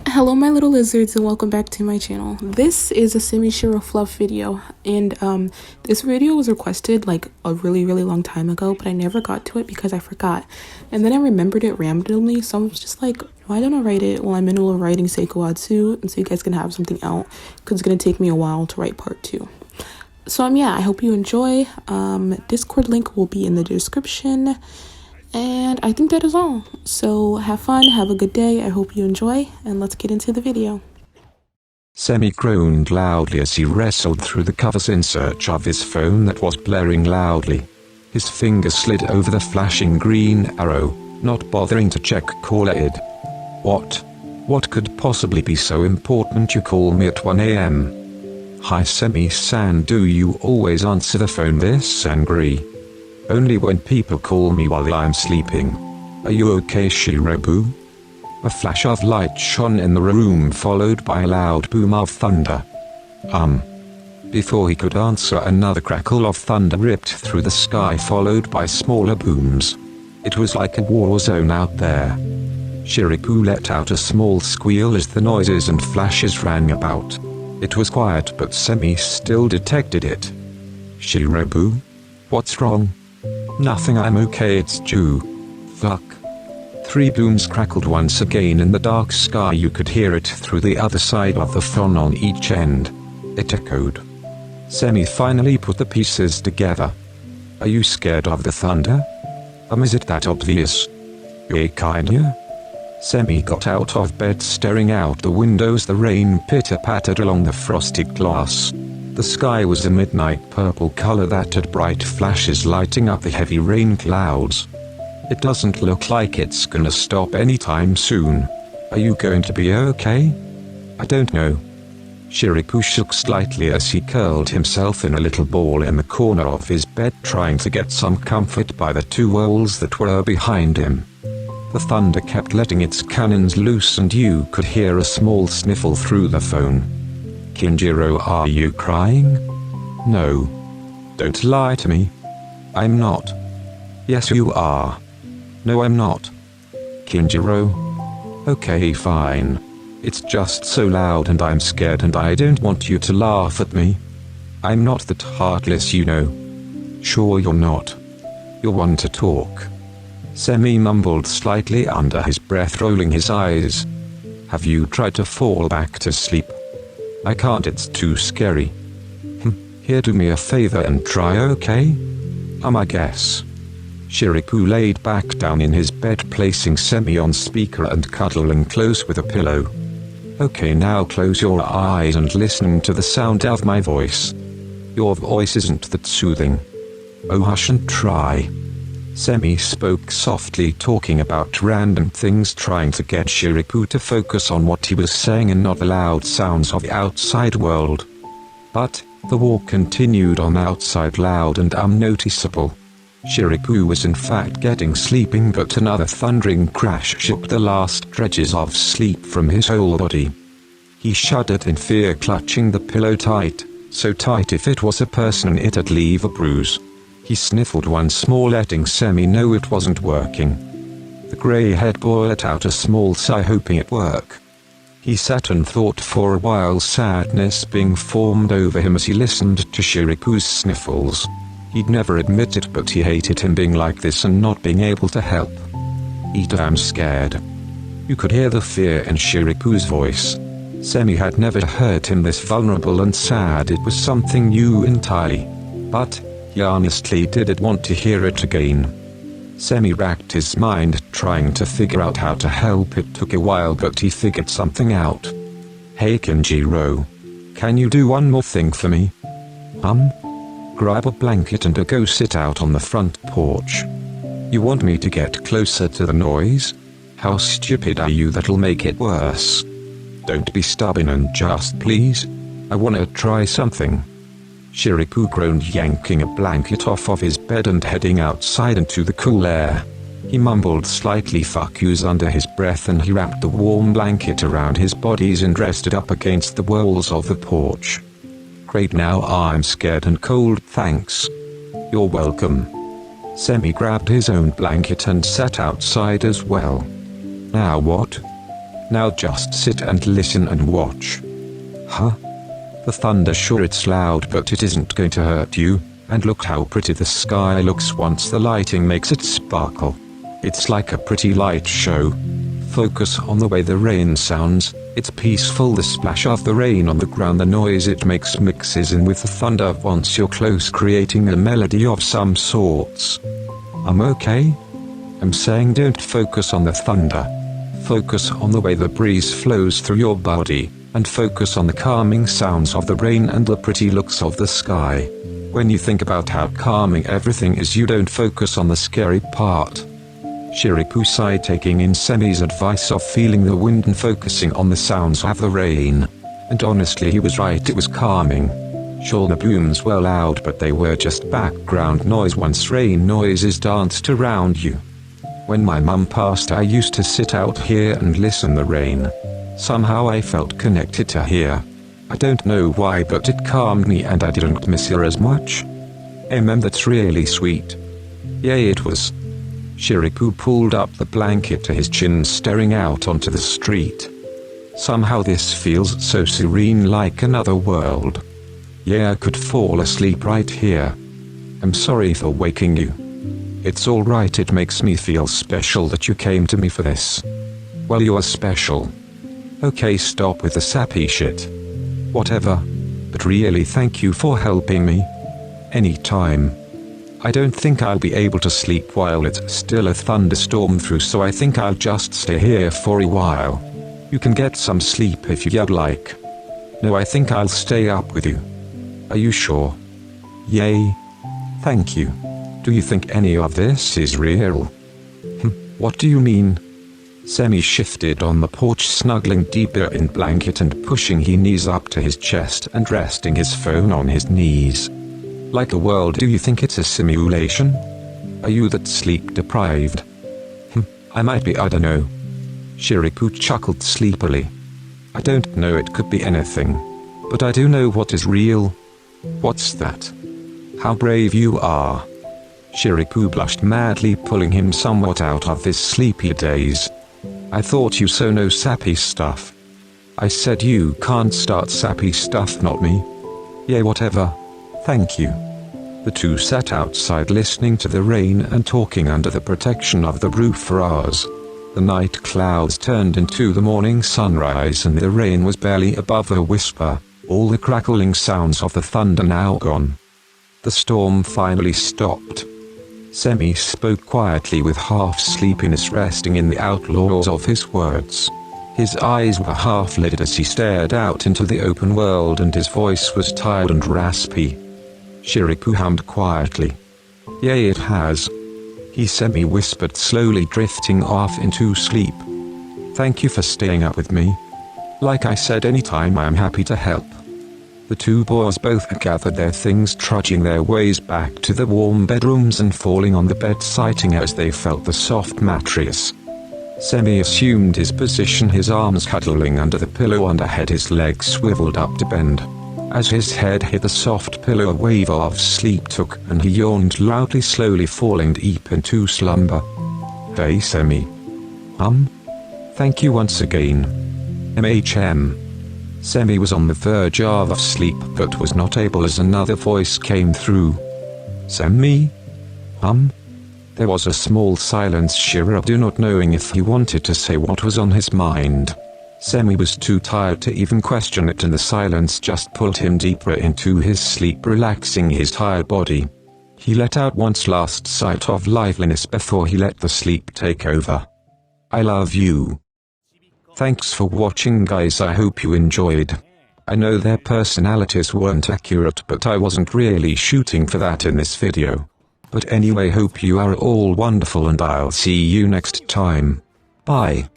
Hello my little lizards and welcome back to my channel. This is a SemiShira Fluff video, and this video was requested like a really long time ago, but I never got to it because I forgot. And then I remembered it randomly, so I was just like, why don't I write it while I'm in the middle of writing Seikouatsu, and so you guys can have something out, because it's going to take me a while to write part 2. So yeah, I hope you enjoy. Discord link will be in the description. And I think that is all. So have fun, have a good day, I hope you enjoy, and let's get into the video. Semi groaned loudly as he wrestled through the covers in search of his phone that was blaring loudly. His finger slid over the flashing green arrow, not bothering to check caller ID. What could possibly be so important you call me at 1 AM? Hi Semi-san, do you always answer the phone this angry? Only when people call me while I'm sleeping. Are you okay, Shirabu? A flash of light shone in the room, followed by a loud boom of thunder. Before he could answer, another crackle of thunder ripped through the sky, followed by smaller booms. It was like a war zone out there. Shirabu let out a small squeal as the noises and flashes rang about. It was quiet, but Semi still detected it. Shirabu? What's wrong? Nothing, I'm okay, it's Jew. Fuck. 3 booms crackled once again in the dark sky. You could hear it through the other side of the phone on each end. It echoed. Semi finally put the pieces together. Are you scared of the thunder? Is it that obvious? Kinda. Semi got out of bed, staring out the windows. The rain pitter-pattered along the frosted glass. The sky was a midnight purple color that had bright flashes lighting up the heavy rain clouds. It doesn't look like it's gonna stop anytime soon. Are you going to be okay? I don't know. Shirabu shook slightly as he curled himself in a little ball in the corner of his bed, trying to get some comfort by the 2 walls that were behind him. The thunder kept letting its cannons loose, and you could hear a small sniffle through the phone. Kinjiro, are you crying? No. Don't lie to me. I'm not. Yes you are. No I'm not. Kinjiro. Okay fine. It's just so loud and I'm scared, and I don't want you to laugh at me. I'm not that heartless, you know. Sure you're not. You're one to talk. Semi mumbled slightly under his breath, rolling his eyes. Have you tried to fall back to sleep? I can't, it's too scary. Here, do me a favor and try, okay? I guess. Shirabu laid back down in his bed, placing Semi on speaker and cuddling close with a pillow. Okay, now close your eyes and listen to the sound of my voice. Your voice isn't that soothing. Oh hush and try. Semi spoke softly, talking about random things, trying to get Shirabu to focus on what he was saying and not the loud sounds of the outside world. But the war continued on outside, loud and unnoticeable. Shirabu was in fact getting sleeping, but another thundering crash shook the last dredges of sleep from his whole body. He shuddered in fear, clutching the pillow tight, so tight if it was a person it'd leave a bruise. He sniffled once more, letting Semi know it wasn't working. The grey-haired boy let out a small sigh, hoping it'd work. He sat and thought for a while, sadness being formed over him as he listened to Shirabu's sniffles. He'd never admit it, but he hated him being like this and not being able to help. I'm scared. You could hear the fear in Shirabu's voice. Semi had never heard him this vulnerable and sad. It was something new entirely. But he honestly didn't want to hear it again. Semi racked his mind, trying to figure out how to help. It took a while, but he figured something out. Hey Kinjiro. Can you do one more thing for me? Grab a blanket and go sit out on the front porch. You want me to get closer to the noise? How stupid are you? That'll make it worse. Don't be stubborn and just please. I wanna try something. Shirabu groaned, yanking a blanket off of his bed and heading outside into the cool air. He mumbled slightly fuck yous under his breath, and he wrapped the warm blanket around his body and rested up against the walls of the porch. Great, now I'm scared and cold, thanks. You're welcome. Semi grabbed his own blanket and sat outside as well. Now what? Now just sit and listen and watch. Huh? The thunder, sure it's loud, but it isn't going to hurt you. And look how pretty the sky looks once the lighting makes it sparkle. It's like a pretty light show. Focus on the way the rain sounds. It's peaceful, the splash of the rain on the ground, the noise it makes mixes in with the thunder once you're close, creating a melody of some sorts. I'm okay? I'm saying don't focus on the thunder. Focus on the way the breeze flows through your body, and focus on the calming sounds of the rain and the pretty looks of the sky. When you think about how calming everything is, you don't focus on the scary part. Shiriku sighed, taking in Semi's advice of feeling the wind and focusing on the sounds of the rain. And honestly, he was right, it was calming. Sure, the booms were loud, but they were just background noise once rain noises danced around you. When my mum passed, I used to sit out here and listen the rain. Somehow I felt connected to here. I don't know why, but it calmed me and I didn't miss her as much. That's really sweet. Yeah, it was. Shiriku pulled up the blanket to his chin, staring out onto the street. Somehow this feels so serene, like another world. Yeah, I could fall asleep right here. I'm sorry for waking you. It's alright, it makes me feel special that you came to me for this. Well, you are special. Okay, stop with the sappy shit. Whatever. But really, thank you for helping me. Anytime. I don't think I'll be able to sleep while it's still a thunderstorm through, so I think I'll just stay here for a while. You can get some sleep if you'd like. No, I think I'll stay up with you. Are you sure? Yay. Thank you. Do you think any of this is real? What do you mean? Semi shifted on the porch, snuggling deeper in blanket and pushing his knees up to his chest and resting his phone on his knees. Like a world, do you think it's a simulation? Are you that sleep deprived? I might be, I don't know. Shiriku chuckled sleepily. I don't know, it could be anything. But I do know what is real. What's that? How brave you are. Shiriku blushed madly, pulling him somewhat out of his sleepy daze. I thought you so know sappy stuff. I said you can't start sappy stuff, not me. Yeah, whatever. Thank you. The two sat outside listening to the rain and talking under the protection of the roof for hours. The night clouds turned into the morning sunrise and the rain was barely above a whisper, all the crackling sounds of the thunder now gone. The storm finally stopped. Semi spoke quietly with half-sleepiness resting in the outlaws of his words. His eyes were half-lit as he stared out into the open world and his voice was tired and raspy. Shiriku hummed quietly. Yeah, it has. He semi-whispered, slowly drifting off into sleep. Thank you for staying up with me. Like I said, anytime I am happy to help. The two boys both gathered their things, trudging their ways back to the warm bedrooms and falling on the bed, sighing as they felt the soft mattress. Semi assumed his position, his arms cuddling under the pillow underhead, his legs swiveled up to bend. As his head hit the soft pillow, a wave of sleep took, and he yawned loudly, slowly falling deep into slumber. Hey Semi. Thank you once again. Semi was on the verge of sleep but was not able as another voice came through. Semi? There was a small silence, Shira do not knowing if he wanted to say what was on his mind. Semi was too tired to even question it, and the silence just pulled him deeper into his sleep, relaxing his tired body. He let out one last sigh of liveliness before he let the sleep take over. I love you. Thanks for watching, guys. I hope you enjoyed. I know their personalities weren't accurate, but I wasn't really shooting for that in this video. But anyway, hope you are all wonderful and I'll see you next time. Bye.